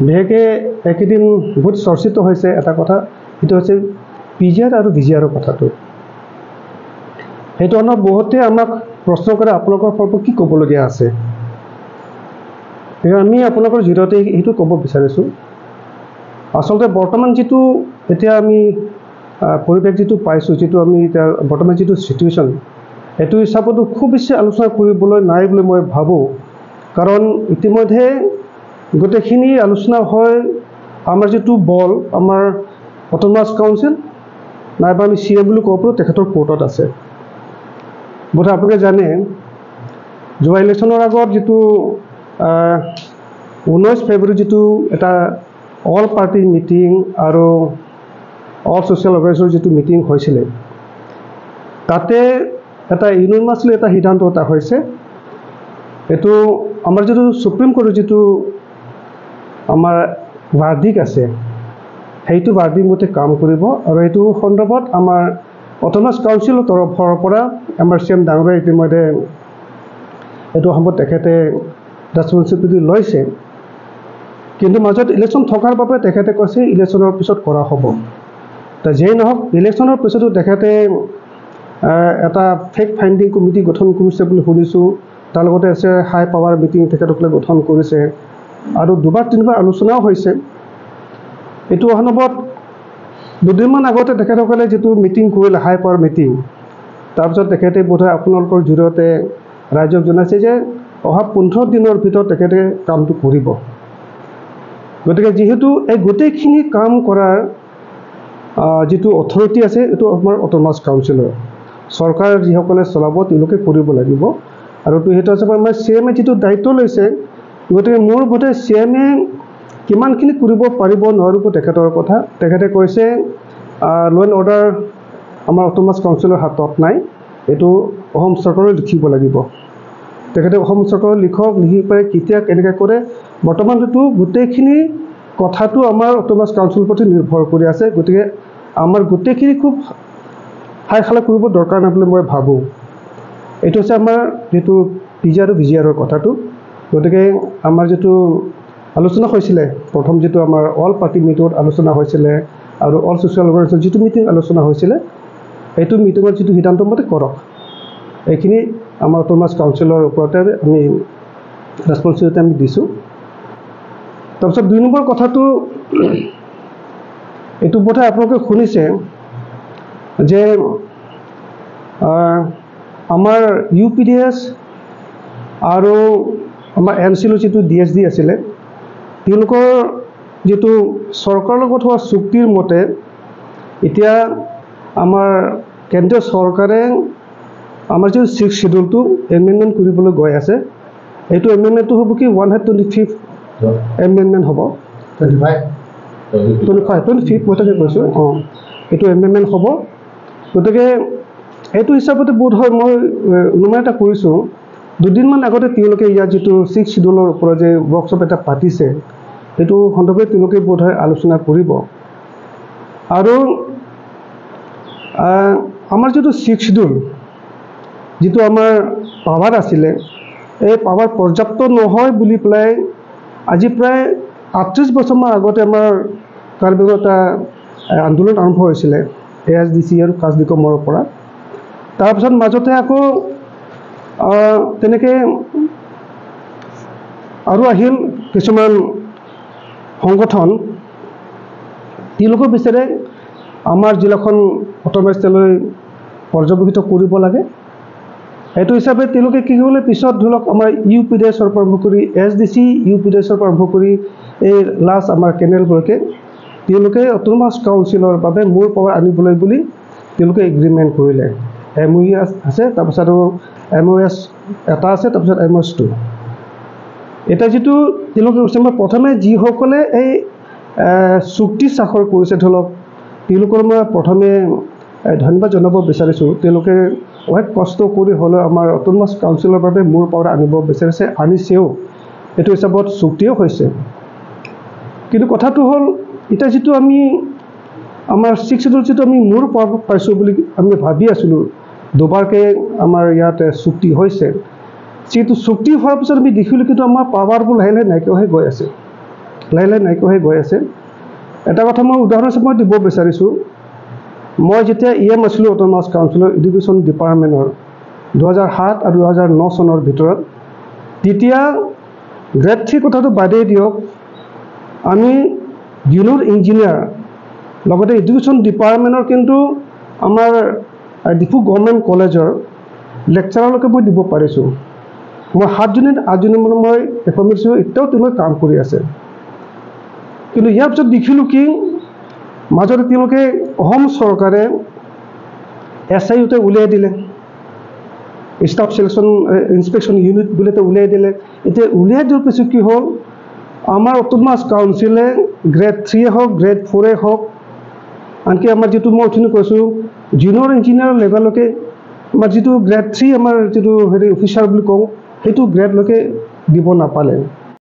বিশেষকৈ এইকেইদিন বহুত চৰ্চিত হৈছে এটা কথা, সেইটো হৈছে পিজিআৰ আৰু ভিজিআৰৰ কথাটো। সেইটো আমাক বহুতে আমাক প্ৰশ্ন কৰে আপোনালোকৰ ফালৰ পৰা কি ক'বলগীয়া আছে। আমি আপোনালোকৰ জৰিয়তে সেইটো ক'ব বিচাৰিছোঁ। আচলতে বৰ্তমান যিটো এতিয়া আমি পৰিৱেশ যিটো পাইছোঁ, যিটো আমি এতিয়া বৰ্তমান যিটো চিটুৱেশ্যন, এইটো হিচাপতো খুব বেছি আলোচনা কৰিবলৈ নাই বুলি মই ভাবোঁ। কাৰণ ইতিমধ্যে গোটেইখিনি আলোচনা হয় আমাৰ যিটো বল, আমাৰ অট'নমাছ কাউন্সিল নাইবা আমি CM বুলি ক'ব পাৰোঁ, তেখেতৰ কোৰ্টত আছে। বোধহয় আপোনালোকে জানে যোৱা ইলেকশ্যনৰ আগত যিটো 19 ফেব্ৰুৱাৰী যিটো এটা অল পাৰ্টি মিটিং আৰু অল ছ'চিয়েল অৰ্গেনাইজেশ্যনৰ যিটো মিটিং হৈছিলে, তাতে এটা ইউনিভাৰ্চেলি এটা সিদ্ধান্ত এটা হৈছে, এইটো আমাৰ যিটো সুপ্ৰিম কোৰ্টৰ যিটো আমাৰ ভাৰ্ডিক্ট আছে, সেইটো ভাৰ্ডিক্ট মতে কাম কৰিব। আৰু এইটো সন্দৰ্ভত আমাৰ অট'নমাছ কাউন্সিলৰ তৰফৰ পৰা আমাৰ CM ডাঙৰীয়াই ইতিমধ্যে এইটো সম্ভৱ তেখেতে ৰেছপনচিবিলিটি লৈছে। কিন্তু মাজত ইলেকশ্যন থকাৰ বাবে তেখেতে কৈছে ইলেকশ্যনৰ পিছত কৰা হ'ব। যেই নহওক, ইলেকশ্যনৰ পিছতো তেখেতে এটা ফেক্ট ফাইণ্ডিং কমিটি গঠন কৰিছে বুলি শুনিছোঁ। তাৰ লগতে আছে হাই পাৱাৰ মিটিং তেখেতসকলে গঠন কৰিছে আৰু 2-3বাৰ আলোচনাও হৈছে। এইটো অহনবত দুদিনমান আগতে তেখেতসকলে যিটো মিটিং কৰিলে, হাই পাৱাৰ মিটিং, তাৰপিছত তেখেতে বোধহয় আপোনালোকৰ জৰিয়তে ৰাইজক জনাইছে যে অহা 15 দিনৰ ভিতৰত তেখেতে কামটো কৰিব। গতিকে যিহেতু এই গোটেইখিনি কাম কৰাৰ যিটো অথৰিটি আছে, এইটো আমাৰ অট'নমাছ কাউন্সিলৰ, চৰকাৰ যিসকলে চলাব তেওঁলোকে কৰিব লাগিব। আৰু সেইটো হিচাপে আমাৰ CMে যিটো দায়িত্ব লৈছে, গতিকে মোৰ বোধে CMে কিমানখিনি কৰিব পাৰিব নোৱাৰিব তেখেতৰ কথা। তেখেতে কৈছে ল' এণ্ড অৰ্ডাৰ আমাৰ অট'নমাছ কাউন্সিলৰ হাতত নাই, এইটো অসম চৰকাৰে লিখিব লাগিব। তেখেতে অসম চৰকাৰে লিখি পাই কেতিয়া কেনেকৈ কৰে, বৰ্তমান যিটো গোটেইখিনি কথাটো আমাৰ অট'নমাছ কাউন্সিলৰ প্ৰতি নিৰ্ভৰ কৰি আছে। গতিকে আমাৰ গোটেইখিনি খুব হাই খালা কৰিব দৰকাৰ নাই বুলি মই ভাবোঁ। এইটো হৈছে আমাৰ যিটো পিজি আৰু ভিজিআৰৰ কথাটো। গতিকে আমাৰ যিটো আলোচনা হৈছিলে, প্ৰথম যিটো আমাৰ অল পাৰ্টি মিটিঙত আলোচনা হৈছিলে আৰু অল ছ'চিয়েল অৰ্গেনাইজেশ্যন যিটো মিটিং আলোচনা হৈছিলে, এইটো মিটিঙত যিটো সিদ্ধান্ত মতে কৰক, এইখিনি আমাৰ অট'নমাছ কাউন্সিলৰ ওপৰতে আমি ৰেছপনচিবিলিটি আমি দিছোঁ। তাৰপিছত 2 নম্বৰ কথাটো, এইটো বোধহয় আপোনালোকে শুনিছে যে আমাৰ UPDS আৰু আমাৰ MCLৰ যিটো DSD আছিলে, তেওঁলোকৰ যিটো চৰকাৰৰ লগত হোৱা চুক্তিৰ মতে এতিয়া আমাৰ কেন্দ্ৰীয় চৰকাৰে আমাৰ যিটো 6th শ্বেডিউলটো এমেণ্ডমেণ্ট কৰিবলৈ গৈ আছে। এইটো এমেণ্ডমেণ্টটো হ'ব কি 125th এমেণ্ডমেণ্ট হ'ব, 25 মই তাকে কৈছোঁ। এইটো এমেণ্ডমেণ্ট হ'ব। গতিকে এইটো হিচাপতে বোধ হয় মই অনুমান এটা কৰিছোঁ, দুদিনমান আগতে তেওঁলোকে ইয়াত যিটো 6th শ্বেডিউলৰ ওপৰত যে ৱৰ্কশ্বপ এটা পাতিছে, সেইটো সন্দৰ্ভত তেওঁলোকে বোধ হয় আলোচনা কৰিব। আৰু আমাৰ যিটো 6th শ্বেডিউল, যিটো আমাৰ পাৱাৰ আছিলে, এই পাৱাৰ পৰ্যাপ্ত নহয় বুলি পেলাই আজি প্ৰায় 38 বছৰমান আগতে আমাৰ কাৰ্বিংত এটা আন্দোলন আৰম্ভ হৈছিলে ASDC আৰু কাছডিকমৰ পৰা। তাৰপিছত মাজতে আকৌ তেনেকৈ আৰু আহিল কিছুমান সংগঠন, তেওঁলোকে বিচাৰে আমাৰ জিলাখন অট'নমাছলৈ পৰ্যবেক্ষিত কৰিব লাগে। এইটো হিচাপে তেওঁলোকে কি হ'লে পিছত ধৰি লওক আমাৰ UPDSৰ পৰা আৰম্ভ কৰি SDC, UPDSৰ পৰা আৰম্ভ কৰি এই লাষ্ট আমাৰ কেনেললৈকে তেওঁলোকে অট'নমাছ কাউন্সিলৰ বাবে মূল পাৱাৰ আনিবলৈ বুলি তেওঁলোকে এগ্ৰিমেণ্ট কৰিলে। MOE আছে, তাৰপিছত আৰু MOS এটা আছে, তাৰপিছত MOS 2। এতিয়া যিটো তেওঁলোকে কৈছে, মই প্ৰথমে যিসকলে এই চুক্তি স্বাক্ষৰ কৰিছে ধৰি লওক, তেওঁলোকৰ মই প্ৰথমে ধন্যবাদ জনাব বিচাৰিছোঁ। তেওঁলোকে অনেক কষ্ট কৰি হ'লেও আমাৰ অট'নমাছ কাউন্সিলৰ বাবে মূল পাৱাৰ আনিব বিচাৰিছে, আনিছেও। এইটো হিচাপত চুক্তিও হৈছে। কিন্তু কথাটো হ'ল, এতিয়া যিটো আমি আমাৰ 6th শ্বেডিউল যিটো আমি মূল পাৱাৰ পাইছোঁ বুলি আমি ভাবি আছিলোঁ, দুবাৰকৈ আমাৰ ইয়াত চুক্তি হৈছে, যিটো চুক্তি হোৱাৰ পিছত আমি দেখিলোঁ কিন্তু আমাৰ পাৱাৰবোৰ লাহে লাহে নাইকিয়া হৈ গৈ আছে। লাহে লাহে নাইকিয়া হৈ গৈ আছে। এটা কথা মই উদাহৰণ হিচাপে দিব বিচাৰিছোঁ, মই যেতিয়া আছিলোঁ অট'নমাছ কাউন্সিলৰ এডুকেশ্যন ডিপাৰ্টমেণ্টৰ 2007 আৰু 2009 চনৰ ভিতৰত, তেতিয়া গ্ৰেড 3 কথাটো বাদেই দিয়ক, আমি জুনিয়ৰ ইঞ্জিনিয়াৰ লগতে এডুকেশ্যন ডিপাৰ্টমেণ্টৰ কিন্তু আমাৰ ডিফু গভৰ্ণমেণ্ট কলেজৰ লেকচাৰলৈকে মই দিব পাৰিছোঁ। মই 7 জুনিত 8 জুনিমানত মই এফাৰ্মেচিও এতিয়াও তেওঁলোকে কাম কৰি আছে। কিন্তু ইয়াৰ পিছত দেখিলোঁ কি মাজতে তেওঁলোকে অসম চৰকাৰে SIUT উলিয়াই দিলে, ষ্টাফ চিলেকশ্যন ইনস্পেকশ্যন ইউনিট বুলি উলিয়াই দিলে। এতিয়া উলিয়াই দিয়াৰ পিছত কি হ'ল, আমাৰ অট'নমাছ কাউন্সিলে গ্ৰেড 3 হওক গ্ৰেড 4 হওক, আনকি আমাৰ যিটো মই অথনি কৈছোঁ জুনিয়ৰ ইঞ্জিনিয়াৰ লেভেললৈকে আমাৰ যিটো গ্ৰেড 3 আমাৰ যিটো অফিচাৰ বুলি কওঁ, সেইটো গ্ৰেডলৈকে দিব নাপালে।